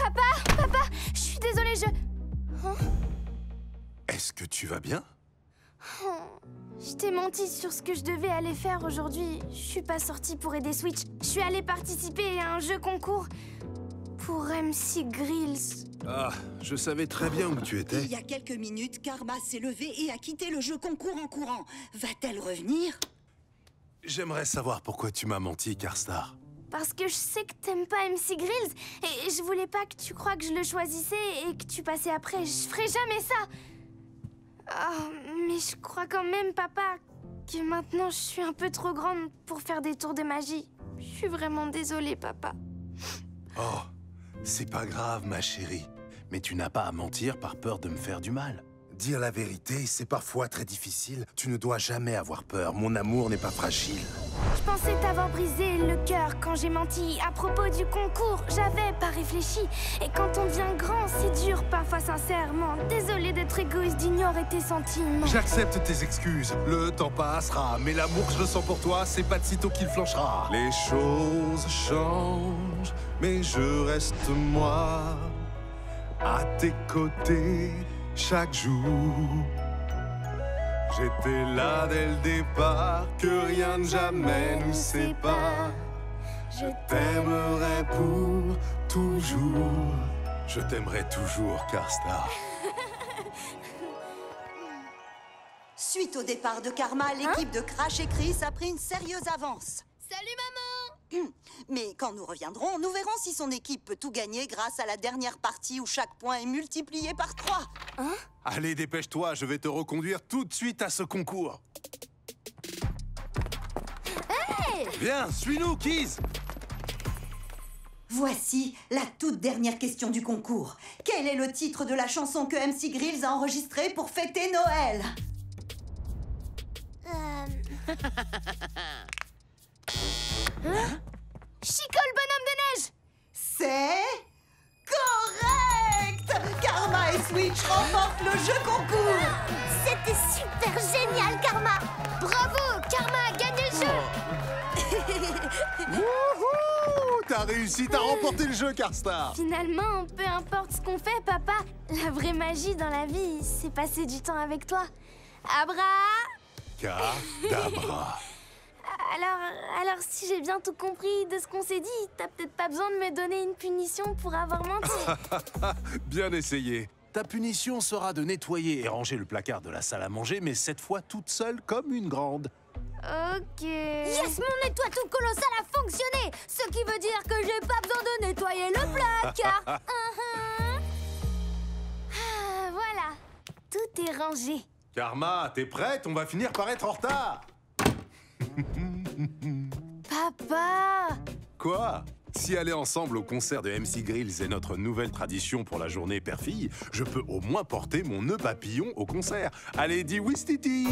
Papa, je suis désolée, Hein? Est-ce que tu vas bien? Je t'ai menti sur ce que je devais aller faire aujourd'hui. Je suis pas sortie pour aider Switch. Je suis allée participer à un jeu concours pour MC Grills. Ah, je savais très bien où tu étais. Il y a quelques minutes, Karma s'est levée et a quitté le jeu concours en courant. Va-t-elle revenir? J'aimerais savoir pourquoi tu m'as menti, Carstar. Parce que je sais que t'aimes pas MC Grills et je voulais pas que tu crois que je le choisissais et que tu passais après. Je ferai jamais ça. Oh, mais je crois quand même, papa, que maintenant je suis un peu trop grande pour faire des tours de magie. Je suis vraiment désolée, papa. Oh, c'est pas grave, ma chérie. Mais tu n'as pas à mentir par peur de me faire du mal. Dire la vérité, c'est parfois très difficile. Tu ne dois jamais avoir peur. Mon amour n'est pas fragile. Je pensais t'avoir brisé le cœur quand j'ai menti à propos du concours. J'avais pas réfléchi. Et quand on devient grand, c'est dur, parfois sincèrement. Désolée d'être égoïste, d'ignorer tes sentiments. J'accepte tes excuses. Le temps passera. Mais l'amour que je ressens pour toi, c'est pas de sitôt qu'il flanchera. Les choses changent, mais je reste moi à tes côtés chaque jour. J'étais là dès le départ, que rien ne jamais nous sépare. Je t'aimerai pour toujours. Je t'aimerai toujours, Carstar. Suite au départ de Karma, l'équipe de Crash et Chris a pris une sérieuse avance. Salut, maman! Mais quand nous reviendrons, nous verrons si son équipe peut tout gagner grâce à la dernière partie où chaque point est multiplié par 3. Allez, dépêche-toi, je vais te reconduire tout de suite à ce concours. Hey! Viens, suis-nous, Keys! Voici la toute dernière question du concours. Quel est le titre de la chanson que MC Grills a enregistrée pour fêter Noël? Chico le bonhomme de neige! C'est correct! Karma et Switch remportent le jeu concours! C'était super génial, Karma! Bravo! Karma a gagné le jeu! Wouhou! T'as réussi, t'as remporté le jeu, Carstar! Finalement, peu importe ce qu'on fait, papa, la vraie magie dans la vie, c'est passer du temps avec toi. Kadabra. Alors si j'ai bien tout compris de ce qu'on s'est dit, t'as peut-être pas besoin de me donner une punition pour avoir menti. Bien essayé. Ta punition sera de nettoyer et ranger le placard de la salle à manger, mais cette fois toute seule comme une grande. Ok. Yes, mon nettoie tout colossal a fonctionné. Ce qui veut dire que j'ai pas besoin de nettoyer le placard. Voilà, tout est rangé. Karma, t'es prête? On va finir par être en retard. Papa! Quoi? Si aller ensemble au concert de MC Grills est notre nouvelle tradition pour la journée père-fille, je peux au moins porter mon nœud papillon au concert. Allez, dis oui, Stiti!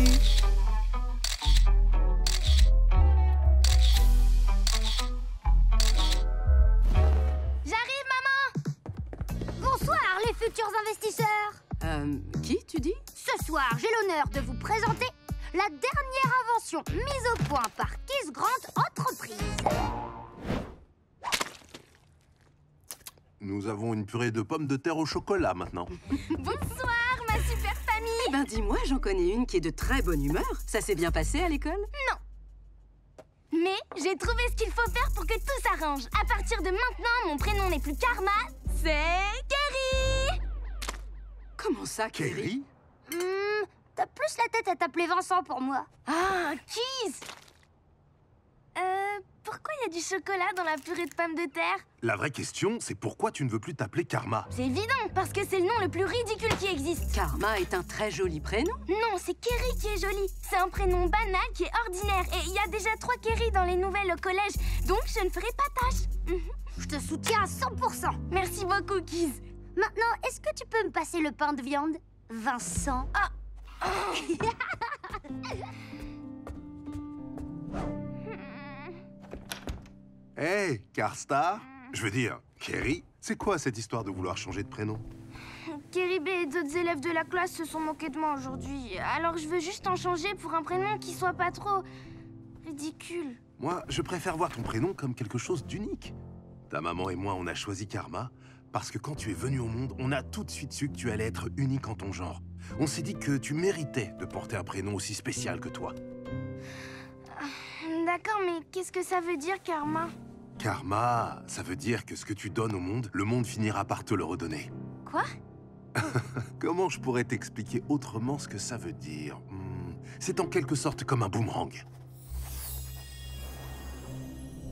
J'arrive, maman! Bonsoir, les futurs investisseurs. Qui, tu dis? Ce soir, j'ai l'honneur de vous présenter la dernière invention mise au point par Kiss Grant Entreprise. Nous avons une purée de pommes de terre au chocolat maintenant. Bonsoir, ma super famille! Eh ben, dis-moi, j'en connais une qui est de très bonne humeur. Ça s'est bien passé à l'école? Mais j'ai trouvé ce qu'il faut faire pour que tout s'arrange. À partir de maintenant, mon prénom n'est plus Karma, c'est Kerry! Comment ça, Kerry? T'as plus la tête à t'appeler Vincent pour moi. Ah, Keys! Pourquoi il y a du chocolat dans la purée de pommes de terre? La vraie question, c'est pourquoi tu ne veux plus t'appeler Karma? C'est évident, parce que c'est le nom le plus ridicule qui existe. Karma est un très joli prénom. Non, c'est Kerry qui est joli. C'est un prénom banal qui est ordinaire. Et il y a déjà 3 Kerry dans les nouvelles au collège. Donc je ne ferai pas tâche. Je te soutiens à 100%. Merci beaucoup, Keys. Maintenant, est-ce que tu peux me passer le pain de viande, Vincent? Hey, Carstar? Je veux dire, Kerry, c'est quoi cette histoire de vouloir changer de prénom? Kerry B et d'autres élèves de la classe se sont moqués de moi aujourd'hui. Alors je veux juste en changer pour un prénom qui soit pas trop ridicule. Moi, je préfère voir ton prénom comme quelque chose d'unique. Ta maman et moi, on a choisi Karma Parce que quand tu es venu au monde, on a tout de suite su que tu allais être unique en ton genre. On s'est dit que tu méritais de porter un prénom aussi spécial que toi. D'accord, mais qu'est-ce que ça veut dire, karma? Karma, ça veut dire que ce que tu donnes au monde, le monde finira par te le redonner. Quoi? Comment je pourrais t'expliquer autrement ce que ça veut dire? C'est en quelque sorte comme un boomerang.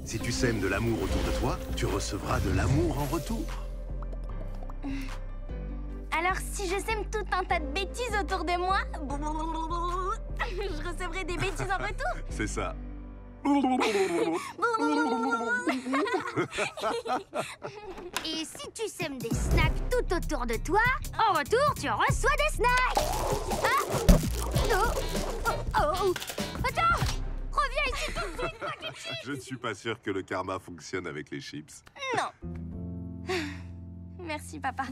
Si tu sèmes de l'amour autour de toi, tu recevras de l'amour en retour. Alors si je sème tout un tas de bêtises autour de moi, je recevrai des bêtises en retour. C'est ça. Et si tu sèmes des snacks tout autour de toi, en retour, tu reçois des snacks. Ah! Oh! Attends! Reviens ici tout de suite, moi qui... Je ne suis pas sûr que le karma fonctionne avec les chips. Non. Merci, papa.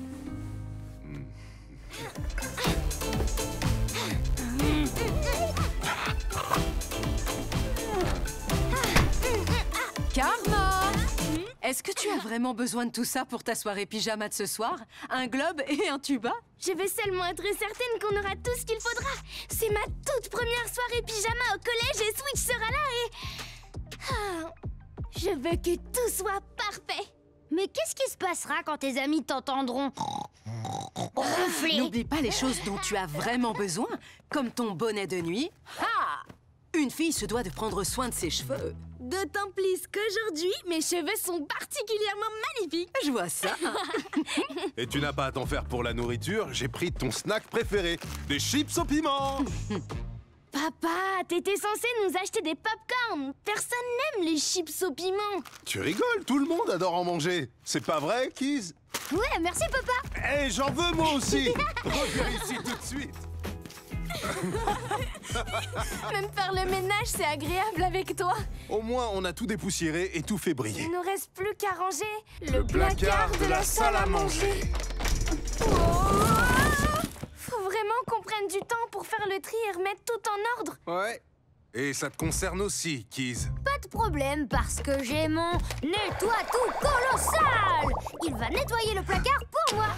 Karma! Est-ce que tu as vraiment besoin de tout ça pour ta soirée pyjama de ce soir? Un globe et un tuba? Je veux seulement être certaine qu'on aura tout ce qu'il faudra. C'est ma toute première soirée pyjama au collège et Switch sera là et... Ah, je veux que tout soit parfait. Mais qu'est-ce qui se passera quand tes amis t'entendront ronfler? N'oublie pas les choses dont tu as vraiment besoin, comme ton bonnet de nuit. Ah! Une fille se doit de prendre soin de ses cheveux. D'autant plus qu'aujourd'hui, mes cheveux sont particulièrement magnifiques. Je vois ça. Et tu n'as pas à t'en faire pour la nourriture, j'ai pris ton snack préféré, des chips au piment. Papa, t'étais censé nous acheter des pop-corn. Personne n'aime les chips au piment. Tu rigoles, tout le monde adore en manger. C'est pas vrai, Kiz? Ouais, merci papa. Eh, j'en veux moi aussi. Reviens ici tout de suite. Même faire le ménage, c'est agréable avec toi. Au moins, on a tout dépoussiéré et tout fait briller. Il nous reste plus qu'à ranger Le placard de la salle à manger. Oh, faut vraiment qu'on prenne du temps pour faire le tri et remettre tout en ordre. Ouais. Et ça te concerne aussi, Kiz. Pas de problème, parce que j'ai mon nettoie tout colossal. Il va nettoyer le placard pour moi.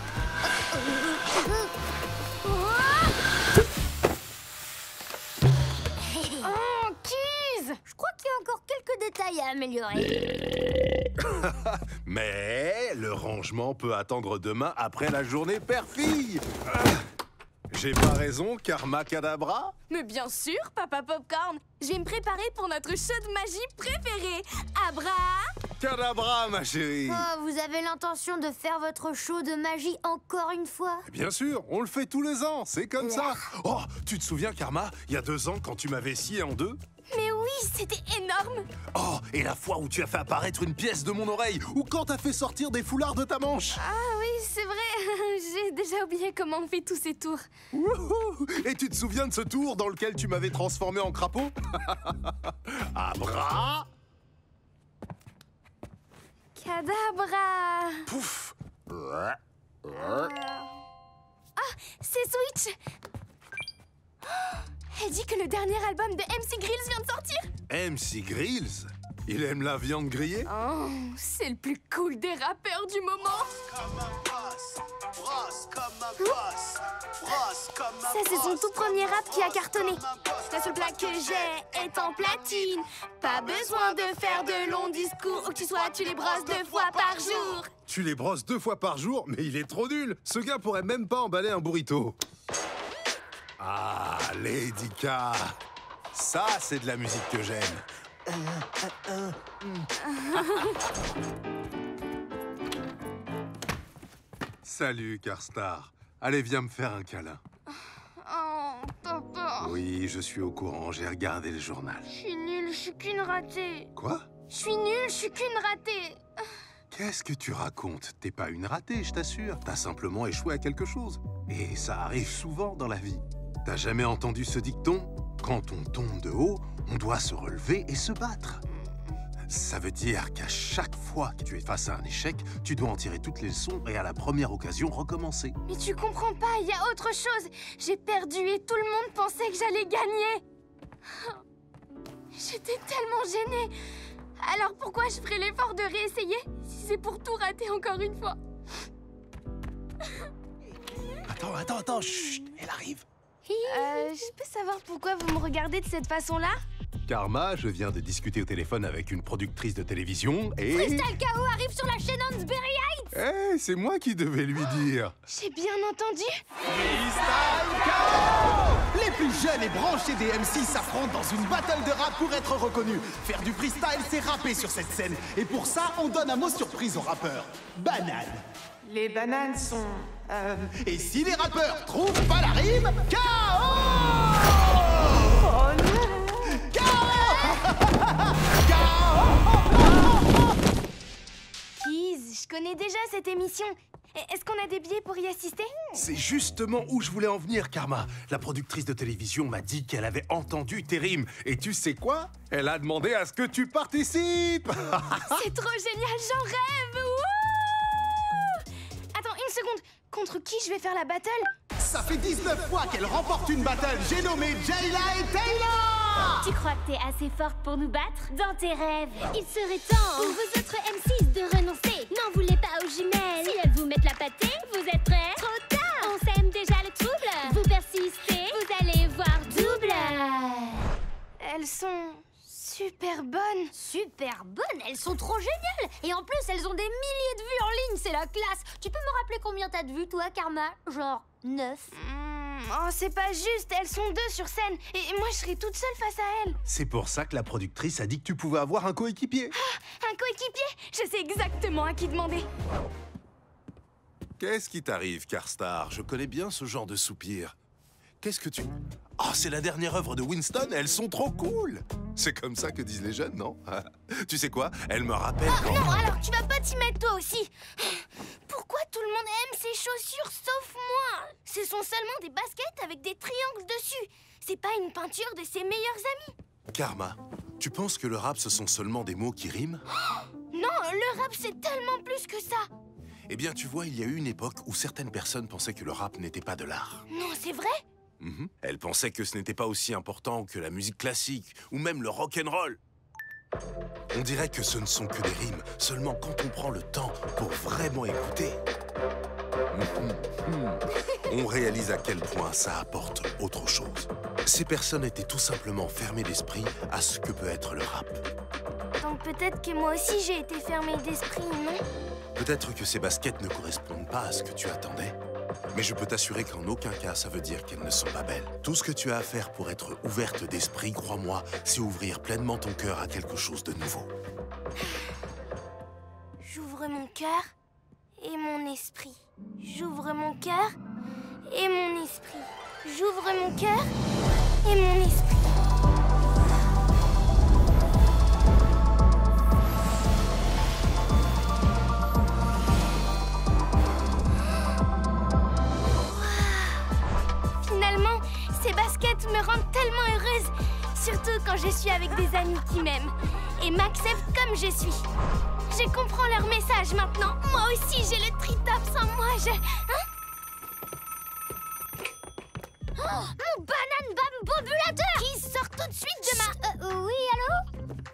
Oh, Kiz! Je crois qu'il y a encore quelques détails à améliorer. Mais le rangement peut attendre demain après la journée père-fille. J'ai pas raison, Karma Kadabra? Mais bien sûr, Papa Popcorn. Je vais me préparer pour notre show de magie préféré. Abra! Kadabra, ma chérie. Oh, vous avez l'intention de faire votre show de magie encore une fois? Bien sûr, on le fait tous les ans, c'est comme ça. Oh, tu te souviens, Karma, il y a 2 ans, quand tu m'avais scié en deux? Mais oui, c'était énorme. Oh, et la fois où tu as fait apparaître une pièce de mon oreille, ou quand t'as fait sortir des foulards de ta manche. Ah oui, c'est vrai. J'ai déjà oublié comment on fait tous ces tours. Wouhou! Et tu te souviens de ce tour dans lequel tu m'avais transformé en crapaud? Abra! Kadabra! Pouf! Ah, c'est Switch! Oh, elle dit que le dernier album de MC Grills vient de sortir! MC Grills? Il aime la viande grillée? Oh, c'est le plus cool des rappeurs du moment! Ça, c'est son tout premier rap qui a cartonné. La seule plaque que j'ai est en platine. Pas besoin de faire de longs discours. Où que tu sois, tu les brosses 2 fois par jour. Tu les brosses 2 fois par jour? Mais il est trop nul! Ce gars pourrait même pas emballer un burrito. Ah, Lady K! Ça, c'est de la musique que j'aime. Salut, Carstar. Allez, viens me faire un câlin. Oh, papa. Oui, je suis au courant, j'ai regardé le journal. Je suis nulle, je suis qu'une ratée. Quoi? Je suis nulle, je suis qu'une ratée. Qu'est-ce que tu racontes? T'es pas une ratée, je t'assure. T'as simplement échoué à quelque chose. Et ça arrive souvent dans la vie. T'as jamais entendu ce dicton? Quand on tombe de haut, on doit se relever et se battre. Ça veut dire qu'à chaque fois que tu es face à un échec, tu dois en tirer toutes les leçons et à la première occasion recommencer. Mais tu comprends pas, il y a autre chose. J'ai perdu et tout le monde pensait que j'allais gagner. J'étais tellement gênée. Alors pourquoi je ferais l'effort de réessayer si c'est pour tout rater encore une fois? Attends, chut, elle arrive. Je peux savoir pourquoi vous me regardez de cette façon-là? Karma, je viens de discuter au téléphone avec une productrice de télévision et... Crystal Chaos arrive sur la chaîne Hansberry Heights. C'est moi qui devais lui dire. J'ai bien entendu. Crystal Chaos! Les plus jeunes et branchés des MC s'affrontent dans une battle de rap pour être reconnus. Faire du freestyle, c'est rapper sur cette scène. Et pour ça, on donne un mot surprise aux rappeurs. Banane. Les bananes sont... Et si les rappeurs trouvent pas la rime, KO! Oh non! Keys, je connais déjà cette émission. Est-ce qu'on a des billets pour y assister? C'est justement où je voulais en venir, Karma. La productrice de télévision m'a dit qu'elle avait entendu tes rimes. Et tu sais quoi? Elle a demandé à ce que tu participes. C'est trop génial, j'en rêve. Wouh! Attends, une seconde. Contre qui je vais faire la battle? Ça fait 19 fois qu'elle remporte une battle. J'ai nommé Jayla et Taylor. Tu crois que t'es assez forte pour nous battre? Dans tes rêves, il serait temps pour vous autres M6 de renoncer. N'en voulez pas aux jumelles. Si elles vous mettent la pâtée, vous êtes prêts? Trop tard. On sème déjà le trouble. Vous persistez, vous allez voir double. Elles sont super bonnes. Super bonnes, elles sont trop géniales. Et en plus, elles ont des milliers de vues en ligne, c'est la classe. Tu peux me rappeler combien t'as de vues, toi, Karma? Genre 9. Oh, c'est pas juste, elles sont deux sur scène. Et moi, je serai toute seule face à elles. C'est pour ça que la productrice a dit que tu pouvais avoir un coéquipier. Un coéquipier? Je sais exactement à qui demander. Qu'est-ce qui t'arrive, Carstar? Je connais bien ce genre de soupir. Qu'est-ce que tu... Oh, c'est la dernière œuvre de Winston, elles sont trop cool. C'est comme ça que disent les jeunes, non? Tu sais quoi? Elle me rappelle quand... Non, alors tu vas pas t'y mettre toi aussi. Pourquoi tout le monde aime ces chaussures sauf moi? Ce sont seulement des baskets avec des triangles dessus. C'est pas une peinture de ses meilleurs amis. Karma, tu penses que le rap, ce sont seulement des mots qui riment? Non, le rap, c'est tellement plus que ça. Eh bien, tu vois, il y a eu une époque où certaines personnes pensaient que le rap n'était pas de l'art. Non, c'est vrai? Elles pensaient que ce n'était pas aussi important que la musique classique ou même le rock'n'roll. On dirait que ce ne sont que des rimes, seulement quand on prend le temps pour vraiment écouter. On réalise à quel point ça apporte autre chose. Ces personnes étaient tout simplement fermées d'esprit à ce que peut être le rap. Donc peut-être que moi aussi j'ai été fermée d'esprit, non? Peut-être que ces baskets ne correspondent pas à ce que tu attendais. Mais je peux t'assurer qu'en aucun cas, ça veut dire qu'elles ne sont pas belles. Tout ce que tu as à faire pour être ouverte d'esprit, crois-moi, c'est ouvrir pleinement ton cœur à quelque chose de nouveau. J'ouvre mon cœur et mon esprit. J'ouvre mon cœur et mon esprit. J'ouvre mon cœur et mon esprit. Finalement, ces baskets me rendent tellement heureuse. Surtout quand je suis avec des amis qui m'aiment et m'acceptent comme je suis. Je comprends leur message maintenant. Moi aussi, j'ai le tritops en moi. Oh, mon banane bam bobulateur! Qui sort tout de suite de ma... Oui, allô?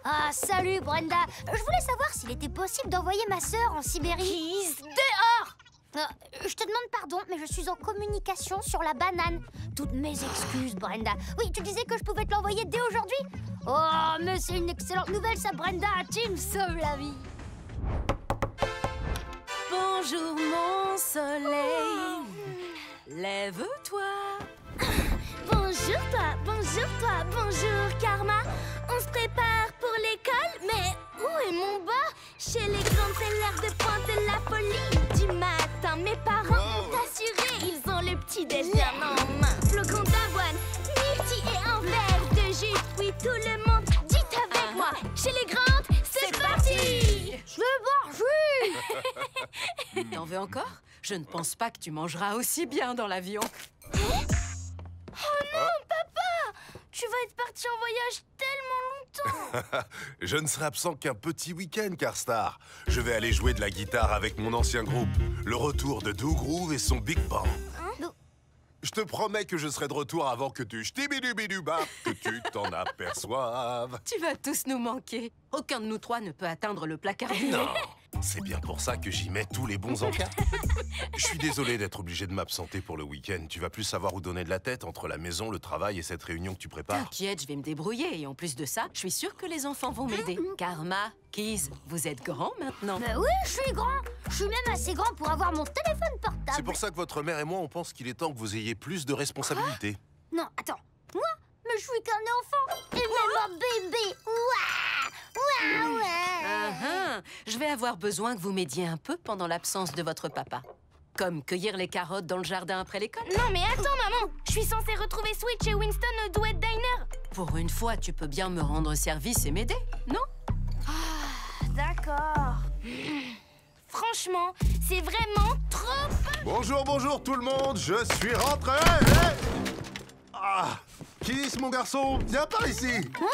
Ah, salut, Brenda. Je voulais savoir s'il était possible d'envoyer ma sœur en Sibérie. Keys, dehors! Je te demande pardon, mais je suis en communication sur la banane. Toutes mes excuses, Brenda. Oui, tu disais que je pouvais te l'envoyer dès aujourd'hui? Oh, mais c'est une excellente nouvelle, ça, Brenda. Tu me sauves la vie. Bonjour, mon soleil. Lève-toi. Bonjour toi, bonjour Karma. On se prépare pour l'école, mais où est mon bas? Chez les grandes, c'est l'heure de pointer la folie. Du matin, mes parents ont assuré, ils ont le petit déjeuner en main. Flocons d'avoine, myrtille et un verre de jus. Oui, tout le monde, dites avec moi. Chez les grandes, c'est parti. Je veux boire jus. T'en veux encore? Je ne pense pas que tu mangeras aussi bien dans l'avion. Oh non, papa! Tu vas être parti en voyage tellement longtemps. Je ne serai absent qu'un petit week-end, Carstar. Je vais aller jouer de la guitare avec mon ancien groupe. Le retour de Do Groove et son Big Band. Je te promets que je serai de retour avant que tu ch'tibidubidubap, que tu t'en aperçoives. Tu vas tous nous manquer. Aucun de nous trois ne peut atteindre le placard du Non. C'est bien pour ça que j'y mets tous les bons encas. Je suis désolé d'être obligé de m'absenter pour le week-end. Tu vas plus savoir où donner de la tête entre la maison, le travail et cette réunion que tu prépares. T'inquiète, je vais me débrouiller. Et en plus de ça, je suis sûre que les enfants vont m'aider. Karma, Keys, vous êtes grands maintenant. Bah oui, je suis grand. Je suis même assez grand pour avoir mon téléphone portable. C'est pour ça que votre mère et moi, on pense qu'il est temps que vous ayez plus de responsabilités. Non, attends. Moi? Mais je suis qu'un enfant. Et même un bébé. Ouah! Ouah, ouah. Je vais avoir besoin que vous m'aidiez un peu pendant l'absence de votre papa. Comme cueillir les carottes dans le jardin après l'école. Non mais attends maman, je suis censée retrouver Switch et Winston au Duet Diner. Pour une fois, tu peux bien me rendre service et m'aider, non? D'accord. Franchement, c'est vraiment trop... Bonjour, bonjour tout le monde, je suis rentré. Ah, Keys, mon garçon, viens par ici. Hein?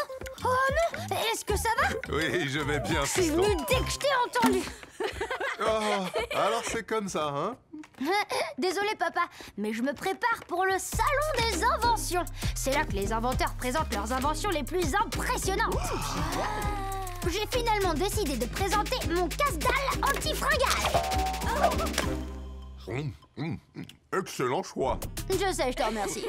Oh non! Est-ce que ça va? Oui, je vais bien, Je suis fiston. venue dès que je t'ai entendu. Oh, alors c'est comme ça, hein? Désolé papa, mais je me prépare pour le salon des inventions. C'est là que les inventeurs présentent leurs inventions les plus impressionnantes. J'ai finalement décidé de présenter mon casse-dalle anti-fringale. Excellent choix. Je sais, je te remercie.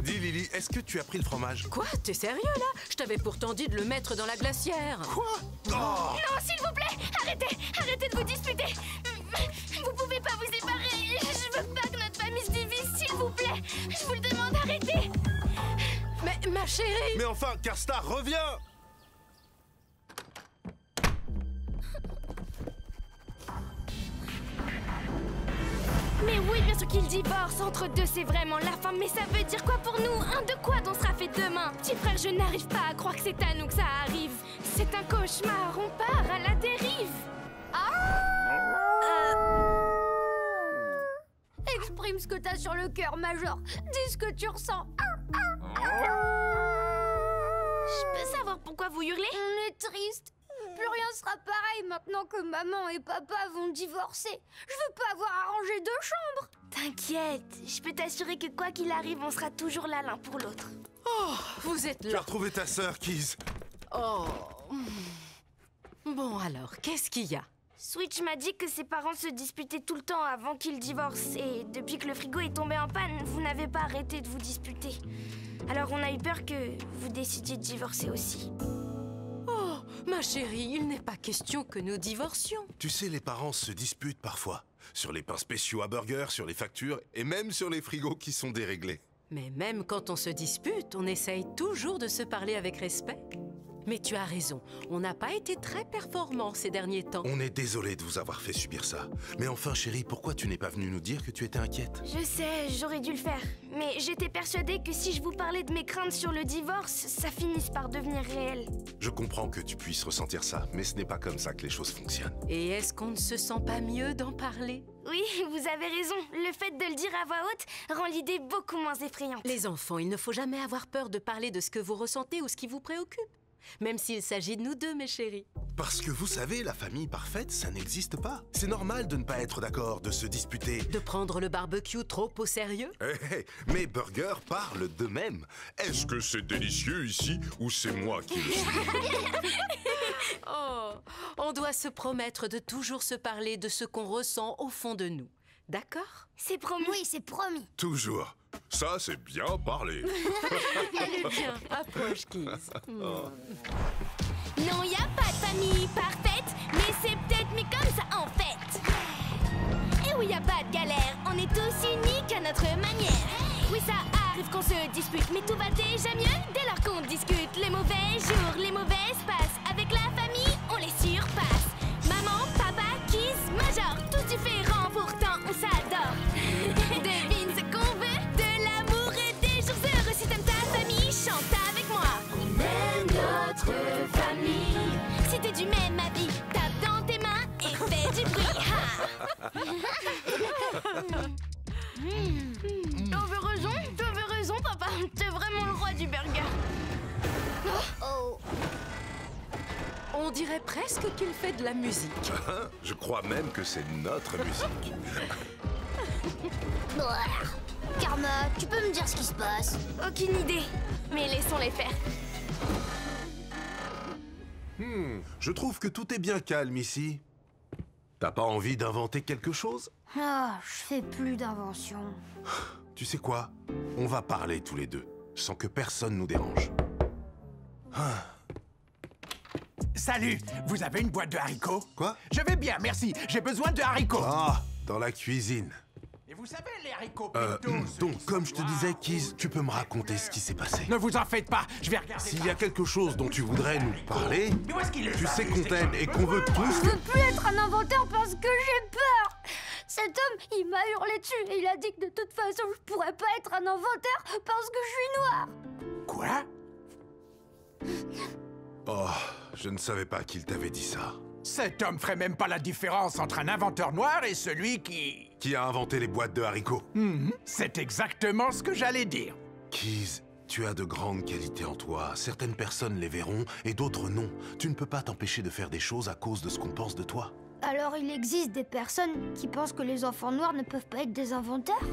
Dis Lily, est-ce que tu as pris le fromage? Quoi? T'es sérieux là? Je t'avais pourtant dit de le mettre dans la glacière. Quoi? Oh. Non, s'il vous plaît, arrêtez de vous disputer. Vous pouvez pas vous séparer. Je veux pas que notre famille se divise, s'il vous plaît. Je vous le demande, arrêtez. Mais ma chérie! Mais enfin, Karstar, reviens! Mais oui, bien sûr qu'il divorce. Entre deux, c'est vraiment la fin. Mais ça veut dire quoi pour nous? De quoi on sera fait demain? Petit frère, je n'arrive pas à croire que c'est à nous que ça arrive. C'est un cauchemar, on part à la dérive. Exprime ce que t'as sur le cœur, Major. Dis ce que tu ressens. Je peux savoir pourquoi vous hurlez? On est triste. Plus rien sera pareil maintenant que maman et papa vont divorcer. Je veux pas avoir à ranger deux chambres. T'inquiète, je peux t'assurer que quoi qu'il arrive, on sera toujours là l'un pour l'autre. Oh, vous êtes Tu as là. retrouvé ta sœur, Keys. Oh. Bon alors, qu'est-ce qu'il y a? Switch m'a dit que ses parents se disputaient tout le temps avant qu'ils divorcent. Et depuis que le frigo est tombé en panne, vous n'avez pas arrêté de vous disputer. Alors on a eu peur que vous décidiez de divorcer aussi. Oh, ma chérie, il n'est pas question que nous divorcions. Tu sais, les parents se disputent parfois. Sur les pains spéciaux à burger, sur les factures et même sur les frigos qui sont déréglés. Mais même quand on se dispute, on essaye toujours de se parler avec respect. Mais tu as raison, on n'a pas été très performants ces derniers temps. On est désolé de vous avoir fait subir ça. Mais enfin, chérie, pourquoi tu n'es pas venue nous dire que tu étais inquiète? Je sais, j'aurais dû le faire. Mais j'étais persuadée que si je vous parlais de mes craintes sur le divorce, ça finisse par devenir réel. Je comprends que tu puisses ressentir ça, mais ce n'est pas comme ça que les choses fonctionnent. Et est-ce qu'on ne se sent pas mieux d'en parler? Oui, vous avez raison. Le fait de le dire à voix haute rend l'idée beaucoup moins effrayante. Les enfants, il ne faut jamais avoir peur de parler de ce que vous ressentez ou ce qui vous préoccupe. Même s'il s'agit de nous deux, mes chéris. Parce que vous savez, la famille parfaite, ça n'existe pas. C'est normal de ne pas être d'accord, de se disputer. De prendre le barbecue trop au sérieux? Mes burgers parlent d'eux-mêmes. Est-ce que c'est délicieux ici ou c'est moi qui le suis? Oh, on doit se promettre de toujours se parler de ce qu'on ressent au fond de nous. D'accord? C'est promis. Oui, c'est promis. Toujours. Ça, c'est bien parlé. Elle est bien. Approche, Keys. Non, y a pas de famille parfaite, mais c'est peut-être mieux comme ça en fait. Et oui, y a pas de galère, on est tous uniques à notre manière. Oui, ça arrive qu'on se dispute, mais tout va déjà mieux dès lors qu'on discute. Les mauvais jours, les mauvaises passes, avec la famille, on les surpasse. Maman, papa, Keys, Major, tous différents, pourtant on s'adore. Devine ce qu'on veut, de l'amour et des jours heureux. Si t'aimes ta famille, chante avec moi. On aime notre famille. Si t'es du même avis, tape dans tes mains et fais du bruit. T'avais raison, papa. T'es vraiment le roi du burger. Oh. On dirait presque qu'il fait de la musique. Je crois même que c'est notre musique. Karma, tu peux me dire ce qui se passe? Aucune idée, mais laissons-les faire. Je trouve que tout est bien calme ici. T'as pas envie d'inventer quelque chose? Ah, je fais plus d'inventions. Tu sais quoi? On va parler tous les deux, sans que personne nous dérange. Salut, vous avez une boîte de haricots? Quoi? Je vais bien, merci. J'ai besoin de haricots. Ah, dans la cuisine. Et vous savez, les haricots pinto... Donc, comme je te disais, Keys, tu peux me raconter ce qui s'est passé. Ne vous en faites pas, je vais regarder. S'il y a quelque chose dont tu voudrais nous parler, Mais où est-ce qu'il est? tu sais qu'on t'aide et qu'on veut tous... Je veux plus être un inventeur parce que j'ai peur. Cet homme, il m'a hurlé dessus et il a dit que de toute façon, je pourrais pas être un inventeur parce que je suis noire. Quoi? Oh, je ne savais pas qu'il t'avait dit ça. Cet homme ferait même pas la différence entre un inventeur noir et celui qui... Qui a inventé les boîtes de haricots? C'est exactement ce que j'allais dire. Keys, tu as de grandes qualités en toi. Certaines personnes les verront et d'autres non. Tu ne peux pas t'empêcher de faire des choses à cause de ce qu'on pense de toi. Alors il existe des personnes qui pensent que les enfants noirs ne peuvent pas être des inventeurs?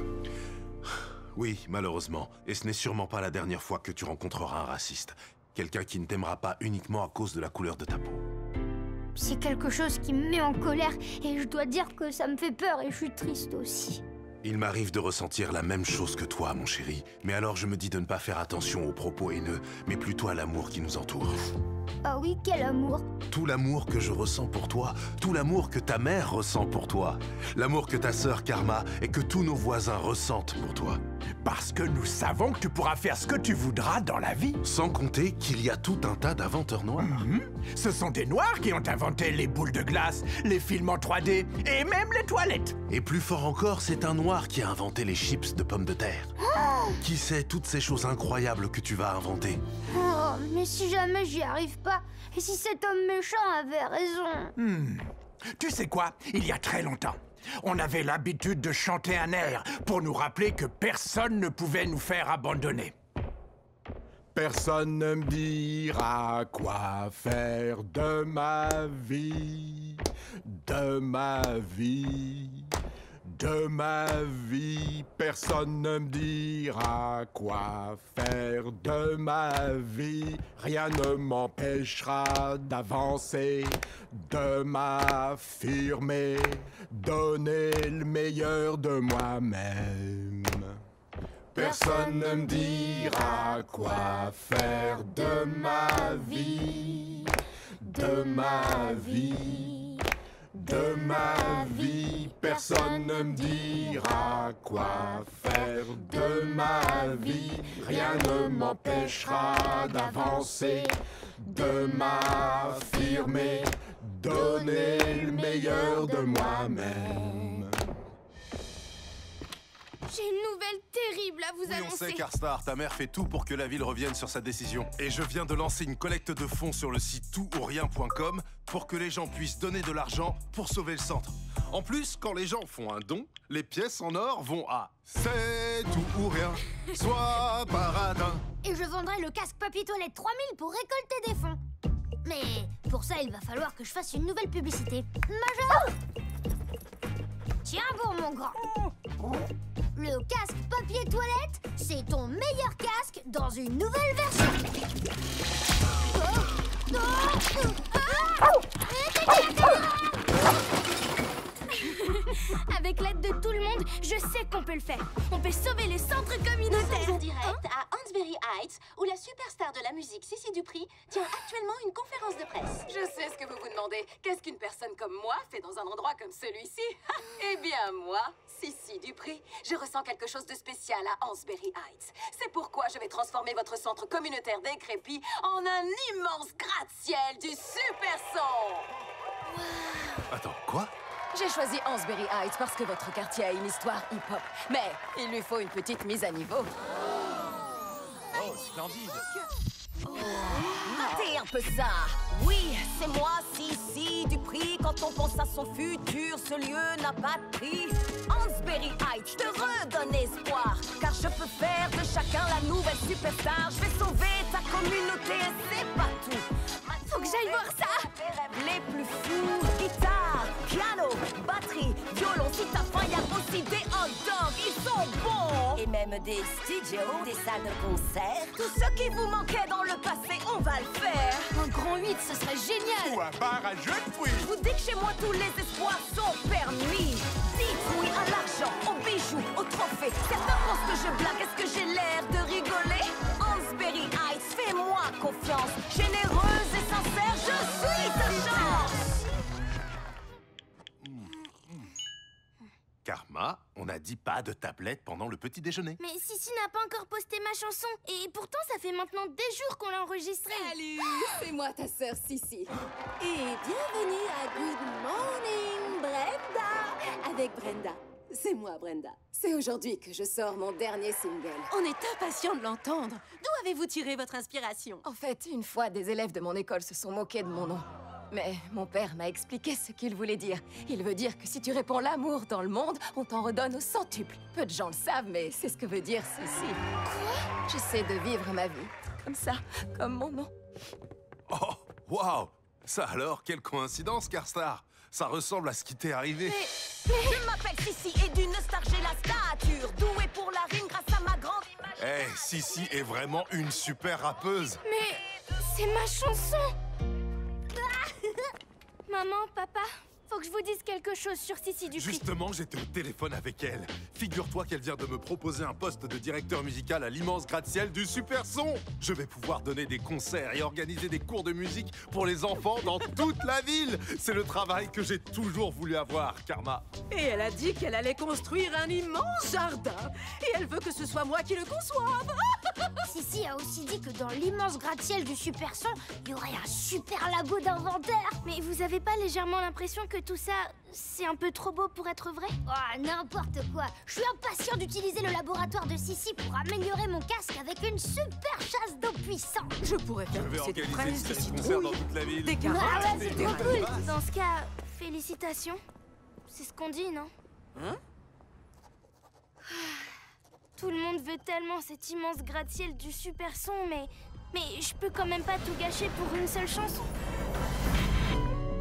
Oui, malheureusement. Et ce n'est sûrement pas la dernière fois que tu rencontreras un raciste. Quelqu'un qui ne t'aimera pas uniquement à cause de la couleur de ta peau. C'est quelque chose qui me met en colère et je dois dire que ça me fait peur et je suis triste aussi. Il m'arrive de ressentir la même chose que toi, mon chéri. Mais alors je me dis de ne pas faire attention aux propos haineux, mais plutôt à l'amour qui nous entoure. Ah oui, quel amour! Tout l'amour que je ressens pour toi, tout l'amour que ta mère ressent pour toi, l'amour que ta sœur Karma et que tous nos voisins ressentent pour toi. Parce que nous savons que tu pourras faire ce que tu voudras dans la vie. Sans compter qu'il y a tout un tas d'inventeurs noirs. Ce sont des noirs qui ont inventé les boules de glace, les films en 3D et même les toilettes. Et plus fort encore, c'est un noir qui a inventé les chips de pommes de terre. Qui sait toutes ces choses incroyables que tu vas inventer? Oh, mais si jamais j'y arrive pas, et si cet homme méchant avait raison? Tu sais quoi? Il y a très longtemps, on avait l'habitude de chanter un air pour nous rappeler que personne ne pouvait nous faire abandonner. Personne ne me dira quoi faire de ma vie, de ma vie. De ma vie, personne ne me dira quoi faire de ma vie. Rien ne m'empêchera d'avancer, de m'affirmer, donner le meilleur de moi-même. Personne ne me dira quoi faire de ma vie, de ma vie. De ma vie, personne ne me dira quoi faire de ma vie. Rien ne m'empêchera d'avancer, de m'affirmer, donner le meilleur de moi-même. J'ai une nouvelle terrible à vous Oui, on annoncer. sait, Carstar, ta mère fait tout pour que la ville revienne sur sa décision. Et je viens de lancer une collecte de fonds sur le site toutourien.com pour que les gens puissent donner de l'argent pour sauver le centre. En plus, quand les gens font un don, les pièces en or vont à C'est tout ou rien, soit paradin. Et je vendrai le casque papier toilette 3000 pour récolter des fonds. Mais pour ça, il va falloir que je fasse une nouvelle publicité. Major! Tiens bon, mon grand. Le casque papier toilette, c'est ton meilleur casque dans une nouvelle version. Avec l'aide de tout le monde, je sais qu'on peut le faire. On peut sauver les centres communautaires. Nous sommes en direct à Hansberry Heights, où la superstar de la musique Sissi Dupri tient actuellement une conférence de presse. Je sais ce que vous vous demandez. Qu'est-ce qu'une personne comme moi fait dans un endroit comme celui-ci? Eh bien, moi, Sissi Dupri, je ressens quelque chose de spécial à Hansberry Heights. C'est pourquoi je vais transformer votre centre communautaire décrépit en un immense gratte-ciel du super son. Attends, quoi? J'ai choisi Hansberry Heights parce que votre quartier a une histoire hip-hop. Mais il lui faut une petite mise à niveau. Oh, splendide! Matez un peu ça. Oui, c'est moi, Sissi Dupri. Quand on pense à son futur, ce lieu n'a pas de prix. Hansberry Heights te redonne espoir, car je peux faire de chacun la nouvelle superstar. Je vais sauver ta communauté et c'est pas tout. Faut que j'aille voir ça. Les plus fous, guitare, piano, batterie, violon, si t'as faim, y'a aussi des hot dogs, ils sont bons. Et même des studios, des salles de concert. Tout ce qui vous manquait dans le passé, on va le faire. Un grand 8, ce serait génial. Ou un bar à jeux de fruits. Je vous dis que chez moi, tous les espoirs sont permis. Dites oui à l'argent, aux bijoux, aux trophées. Certains pensent que je blague, est-ce que j'ai l'air de rigoler? Hansberry Heights, fais-moi confiance. Généreuse et sincère, je suis ta chance. Karma, on a dit pas de tablette pendant le petit déjeuner. Mais Sissi n'a pas encore posté ma chanson. Et pourtant, ça fait maintenant des jours qu'on l'a enregistrée. Salut, c'est moi ta sœur Sissi. Et bienvenue à Good Morning Brenda. Avec Brenda. C'est moi Brenda. C'est aujourd'hui que je sors mon dernier single. On est impatients de l'entendre. D'où avez-vous tiré votre inspiration? En fait, une fois, des élèves de mon école se sont moqués de mon nom. Mais mon père m'a expliqué ce qu'il voulait dire. Il veut dire que si tu réponds l'amour dans le monde, on t'en redonne au centuple. Peu de gens le savent, mais c'est ce que veut dire ceci. Quoi? J'essaie de vivre ma vie. Comme ça, comme mon nom. Oh, waouh! Ça alors, quelle coïncidence, Carstar! Ça ressemble à ce qui t'est arrivé. Je m'appelle Sissi et d'une star j'ai la stature. Douée pour la rime grâce à ma grande image. Eh, Sissi est vraiment une super rappeuse. Mais c'est ma chanson. Maman, papa, faut que je vous dise quelque chose sur Sissi Dupri. Justement, j'étais au téléphone avec elle. Figure-toi qu'elle vient de me proposer un poste de directeur musical à l'immense gratte-ciel du Super Son. Je vais pouvoir donner des concerts et organiser des cours de musique pour les enfants dans toute la ville. C'est le travail que j'ai toujours voulu avoir, Karma. Et elle a dit qu'elle allait construire un immense jardin. Et elle veut que ce soit moi qui le conçoive. Sissi a aussi dit que dans l'immense gratte-ciel du Super Son, il y aurait un super labo d'inventaires. Mais vous avez pas légèrement l'impression que tout ça, c'est un peu trop beau pour être vrai? Oh, n'importe quoi. Je suis impatient d'utiliser le laboratoire de Sissi pour améliorer mon casque avec une super chasse d'eau puissante. Je pourrais faire Je vais pousser des organiser fraises, des des concerts citrouilles, dans toute la ville. des carottes. Ah ouais, c'est des trop radis. cool. Dans ce cas, félicitations. C'est ce qu'on dit, non? Hein? Tout le monde veut tellement cet immense gratte-ciel du Super Son, mais je peux quand même pas tout gâcher pour une seule chanson.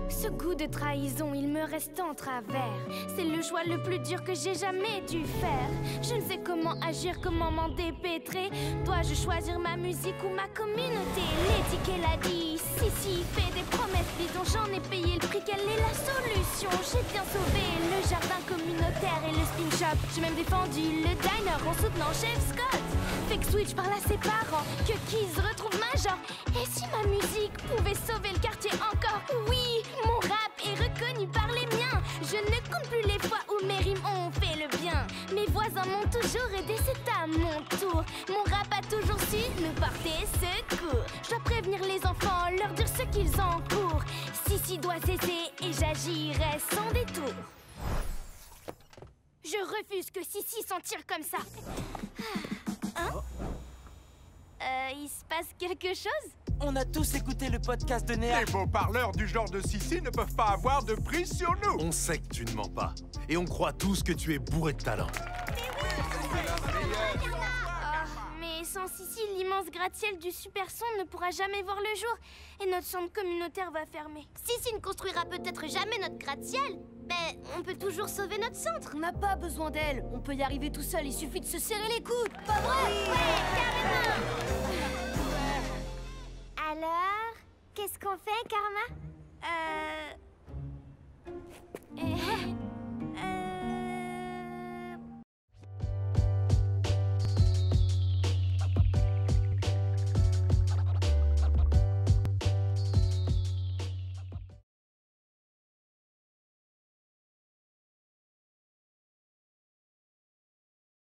Ce goût de trahison, il me reste en travers. C'est le choix le plus dur que j'ai jamais dû faire. Je ne sais comment agir, comment m'en dépêtrer. Dois-je choisir ma musique ou ma communauté? L'éthique l'a dit, Sissi fait des promesses bidons. J'en ai payé le prix, quelle est la solution? J'ai bien sauvé le jardin communautaire et le spin shop. J'ai même défendu le diner en soutenant Chef Scott. Fake Switch par là ses parents, que Kiz retrouve Major. Et si ma musique pouvait sauver le quartier encore? Oui, mon rap est reconnu par les miens. Je ne compte plus les fois où mes rimes ont fait le bien. Mes voisins m'ont toujours aidé, c'est à mon tour. Mon rap a toujours su nous porter secours. Je dois prévenir les enfants, leur dire ce qu'ils encourent. Sissi doit cesser et j'agirai sans détour. Je refuse que Sissi s'en tire comme ça. Hein? Il se passe quelque chose? On a tous écouté le podcast de Néa. Les beaux parleurs du genre de Sissi ne peuvent pas avoir de prise sur nous. On sait que tu ne mens pas. Et on croit tous que tu es bourré de talent. Mais sans Sissi, l'immense gratte-ciel du Super Son ne pourra jamais voir le jour. Et notre centre communautaire va fermer. Sissi ne construira peut-être jamais notre gratte-ciel, mais on peut toujours sauver notre centre. On n'a pas besoin d'elle. On peut y arriver tout seul. Il suffit de se serrer les coudes. Pas vrai? Oui, carrément. Alors, qu'est-ce qu'on fait, Karma?